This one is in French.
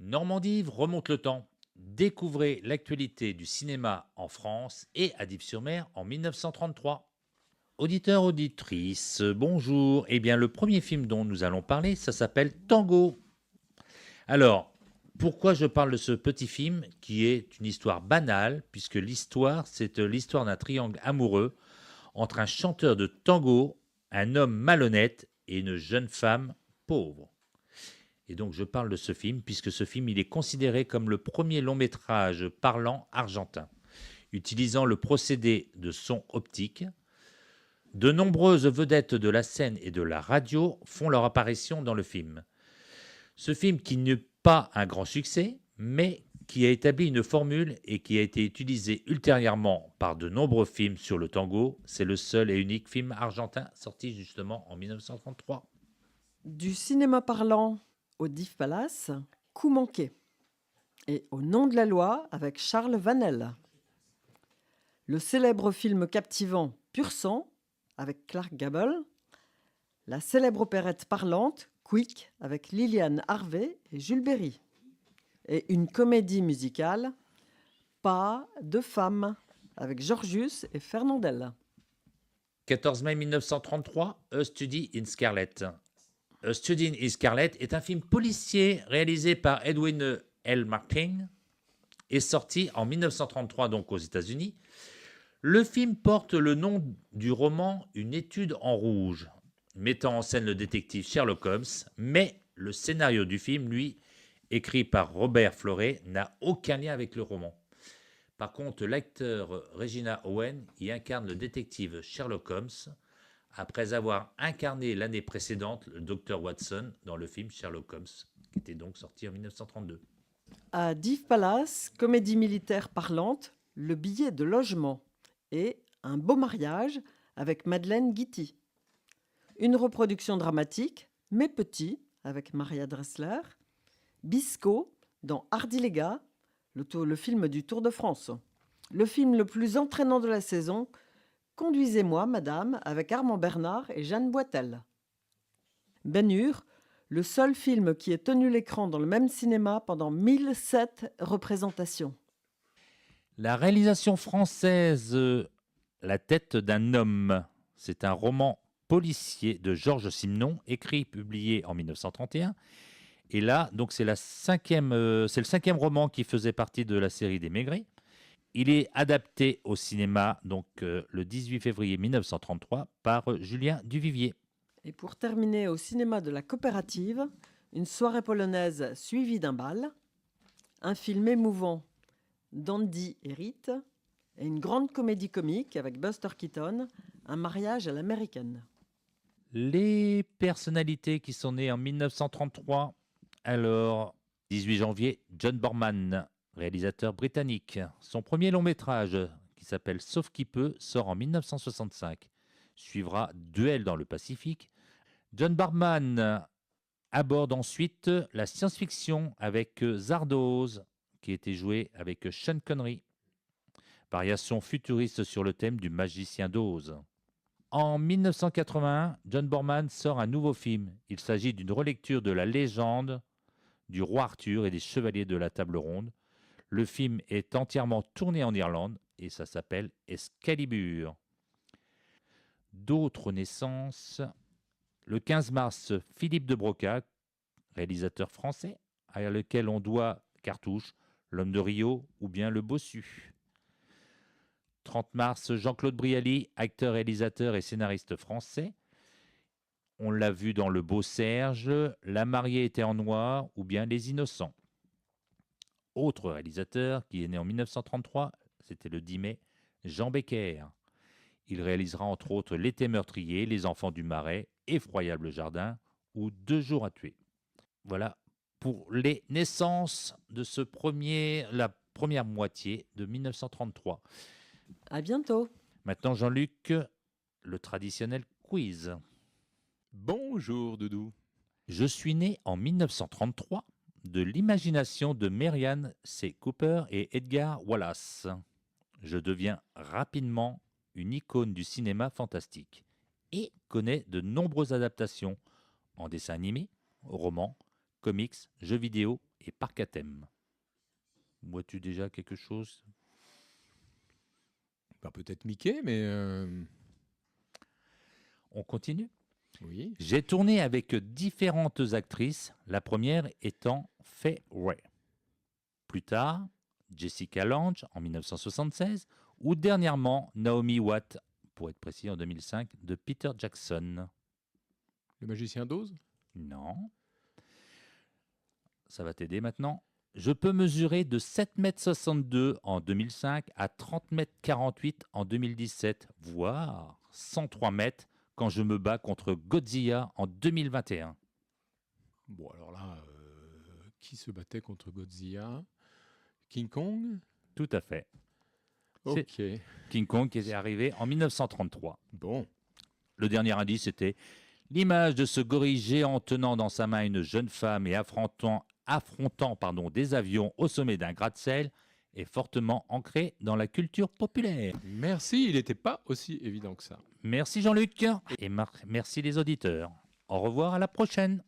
Normandie remonte le temps. Découvrez l'actualité du cinéma en France et à Dives-sur-Mer en 1933. Auditeurs, auditrices, bonjour. Eh bien, le premier film dont nous allons parler, ça s'appelle Tango. Alors, pourquoi je parle de ce petit film qui est une histoire banale, puisque l'histoire, c'est l'histoire d'un triangle amoureux entre un chanteur de tango, un homme malhonnête et une jeune femme pauvre. Et donc je parle de ce film puisque ce film il est considéré comme le premier long métrage parlant argentin, utilisant le procédé de son optique. De nombreuses vedettes de la scène et de la radio font leur apparition dans le film. Ce film qui n'est pas un grand succès, mais qui a établi une formule et qui a été utilisé ultérieurement par de nombreux films sur le tango, c'est le seul et unique film argentin sorti justement en 1933. Du cinéma parlant au Div Palace, Coup manqué. Et Au nom de la loi avec Charles Vanel. Le célèbre film captivant Pur sang avec Clark Gable. La célèbre opérette parlante Quick avec Liliane Harvey et Jules Berry. Et une comédie musicale Pas de femmes avec Georgius et Fernandel. 14 mai 1933, A Study in Scarlet. A Study in Scarlet est un film policier réalisé par Edwin L. Martin et sorti en 1933 donc aux États-Unis. Le film porte le nom du roman Une étude en rouge, mettant en scène le détective Sherlock Holmes, mais le scénario du film, lui, écrit par Robert Florey, n'a aucun lien avec le roman. Par contre, l'acteur Regina Owen y incarne le détective Sherlock Holmes, après avoir incarné l'année précédente le Dr Watson dans le film Sherlock Holmes, qui était donc sorti en 1932. À Div Palace, comédie militaire parlante, Le billet de logement et Un beau mariage avec Madeleine Guity. Une reproduction dramatique, mais petit, avec Maria Dressler. Bisco dans Hardy les gars, le film du Tour de France. Le film le plus entraînant de la saison, Conduisez-moi, madame, avec Armand Bernard et Jeanne Boitel. Ben-Hur, le seul film qui ait tenu l'écran dans le même cinéma pendant 1007 représentations. La réalisation française La tête d'un homme, c'est un roman policier de Georges Simenon, écrit et publié en 1931. Et là, donc c'est le cinquième roman qui faisait partie de la série des Maigret. Il est adapté au cinéma donc le 18 février 1933 par Julien Duvivier. Et pour terminer au cinéma de la coopérative, une soirée polonaise suivie d'un bal, un film émouvant, Dandy et Rite, et une grande comédie comique avec Buster Keaton, Un mariage à l'américaine. Les personnalités qui sont nées en 1933, alors 18 janvier, John Borman, réalisateur britannique. Son premier long métrage, qui s'appelle Sauf qui peut, sort en 1965. Suivra Duel dans le Pacifique. John Barman aborde ensuite la science-fiction avec Zardoz, qui était joué avec Sean Connery. Variation futuriste sur le thème du magicien d'Oz. En 1981, John Borman sort un nouveau film. Il s'agit d'une relecture de la légende du roi Arthur et des chevaliers de la table ronde. Le film est entièrement tourné en Irlande et ça s'appelle Excalibur. D'autres naissances. Le 15 mars, Philippe de Broca, réalisateur français, à lequel on doit Cartouche, L'Homme de Rio ou bien Le Bossu. 30 mars, Jean-Claude Brialy, acteur, réalisateur et scénariste français. On l'a vu dans Le Beau Serge, La mariée était en noir ou bien Les Innocents. Autre réalisateur qui est né en 1933, c'était le 10 mai, Jean Becker. Il réalisera entre autres L'été meurtrier, Les enfants du marais, Effroyable jardin ou 2 jours à tuer. Voilà pour les naissances de la première moitié de 1933. À bientôt. Maintenant, Jean-Luc, le traditionnel quiz. Bonjour Doudou. Je suis né en 1933 de l'imagination de Marianne C. Cooper et Edgar Wallace. Je deviens rapidement une icône du cinéma fantastique et connais de nombreuses adaptations en dessin animé, romans, comics, jeux vidéo et parc à thème. Vois-tu déjà quelque chose? Bah, peut-être Mickey, mais On continue. oui. J'ai tourné avec différentes actrices, la première étant Fay Wray. Plus tard, Jessica Lange en 1976 ou dernièrement Naomi Watts, pour être précis en 2005, de Peter Jackson. Le magicien d'Oz? Non. Ça va t'aider maintenant. Je peux mesurer de 7,62 m en 2005 à 30,48 m en 2017, voire 103 mètres quand je me bats contre Godzilla en 2021. Bon, alors là, qui se battait contre Godzilla? King Kong? Tout à fait. Ok. King Kong qui est arrivé en 1933. Bon. Le dernier indice était l'image de ce gorille géant tenant dans sa main une jeune femme et affrontant des avions au sommet d'un gratte-ciel est fortement ancrée dans la culture populaire. Merci, il n'était pas aussi évident que ça. Merci Jean-Luc et merci les auditeurs. Au revoir, à la prochaine.